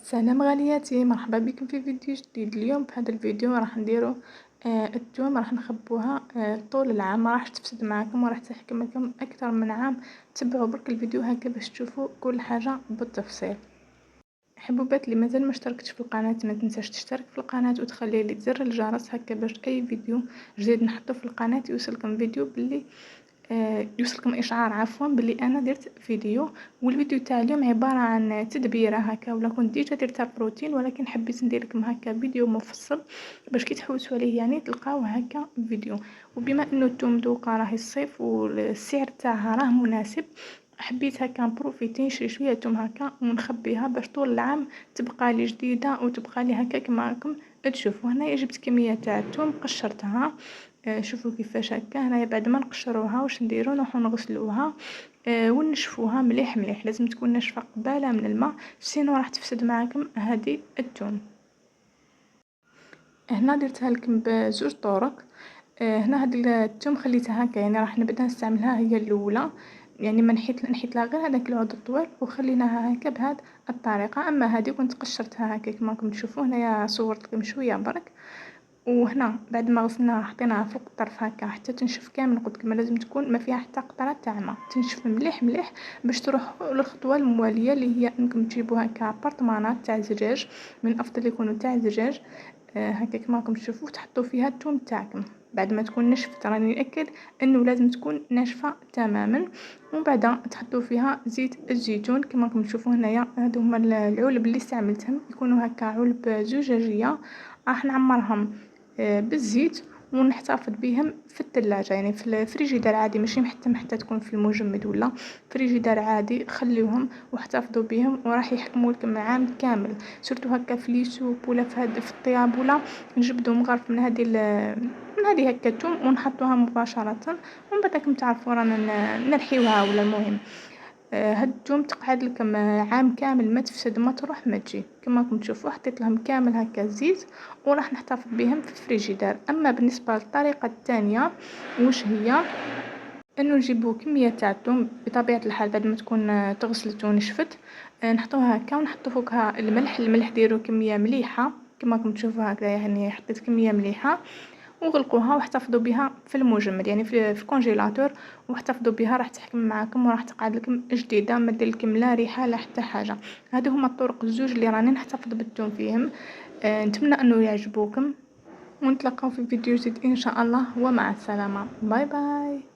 سلام غالياتي، مرحبا بكم في فيديو جديد. اليوم في هذا الفيديو راح نديرو الثوم راح نخبوها طول العام، ما راح تفسد معكم وراح تحكم لكم اكثر من عام. تبعوا برك الفيديو هكا باش تشوفوا كل حاجه بالتفصيل. حبوبات اللي مازال ما اشتركتش في القناه ما تنساش تشترك في القناه وتخلي لي زر الجرس هكا باش اي فيديو جديد نحطه في القناه يوصلكم فيديو باللي يوصلكم اشعار عفوا باللي انا درت فيديو. والفيديو تاع اليوم عباره عن تدبيره هكا، ولا كنت ديجا درتها في روتين ولكن حبيت ندير لكم هكا فيديو مفصل باش كي تحوسوا عليه يعني تلقاوه هكا فيديو. وبما انه الثوم دوكا راهي الصيف والسعر تاعها راه مناسب، حبيت هكا نبروفيتي نشري شويه توم هكا ونخبيها باش طول العام تبقى لي جديده وتبقى لي هكا كما راكم تشوفوا. هنايا جبت كميه تاع الثوم قشرتها. شوفوا كيفاش هكا. هنايا بعد ما نقشروها واش نديرو نروحو نغسلوها ونشفوها مليح مليح. لازم تكون ناشفه قباله من الماء سينو راح تفسد معاكم هذه الثوم. هنا درتها لكم بزوج طرق. هنا هاد الثوم خليتها هكا يعني راح نبدا نستعملها هي الاولى، يعني ما نحيت لها غير هذاك العود الطويل وخليناها هكا بهاد الطريقه. اما هذه كنت قشرتها هكا كما راكم تشوفوا. هنايا صورت لكم شويه برك. وهنا بعد ما غسلناها حطيناها فوق الطرف هكا حتى تنشف كامل. قلت لكم لازم تكون ما فيها حتى قطره تاع ماء، تنشف مليح مليح باش تروحوا للخطوه المواليه اللي هي انكم تجيبوا هكا برطمانات تاع زجاج، من افضل يكونوا تاع زجاج هكا كما راكم تشوفوا. تحطوا فيها الثوم تاعكم بعد ما تكون نشفت، راني ناكد انه لازم تكون ناشفه تماما. ومن بعد تحطوا فيها زيت الزيتون كما راكم تشوفوا. هنايا هادو هما العلب اللي استعملتهم، يكونوا هكا علب زجاجيه. راح نعمرهم بالزيت ونحتفظ بهم في الثلاجه، يعني في الفريجيدار عادي، ماشي حتى تكون في المجمد ولا فريجيدار عادي. خليوهم واحتفظوا بهم وراح يحكموا لكم عام كامل. سورتو هكا في لي سوب ولا في الطياب، ولا نجبدوا مغرف من هذه هكا الثوم ونحطوها مباشره. ومن بعد راكم تعرفوا رانا نرحيوها. ولا المهم هاد الثوم تقعد لكم عام كامل، ما تفسد ما تروح ما تجي. كما راكم تشوفوا حطيت لهم كامل هكا الزيت وراح نحتفظ بهم في الفريجيدار. اما بالنسبه للطريقه الثانيه واش هي، انه نجيبوا كميه تاع الثوم بطبيعه الحال بعد ما تكون تغسلت ونشفت. نحطوها هكا ونحطو فوقها الملح ديروا كميه مليحه كما راكم تشوفوا هكا، يعني حطيت كميه مليحه وغلقوها واحتفظوا بها في المجمد يعني في الكونجيلاتور. واحتفظوا بها راح تحكم معكم وراح تقعد لكم جديده، ما دير لكم لا ريحه لا حتى حاجه. هادو هما الطرق الزوج اللي راني نحتفظ بالثوم فيهم. نتمنى انه يعجبوكم ونتلاقاو في فيديو جديد ان شاء الله، ومع السلامه. باي باي.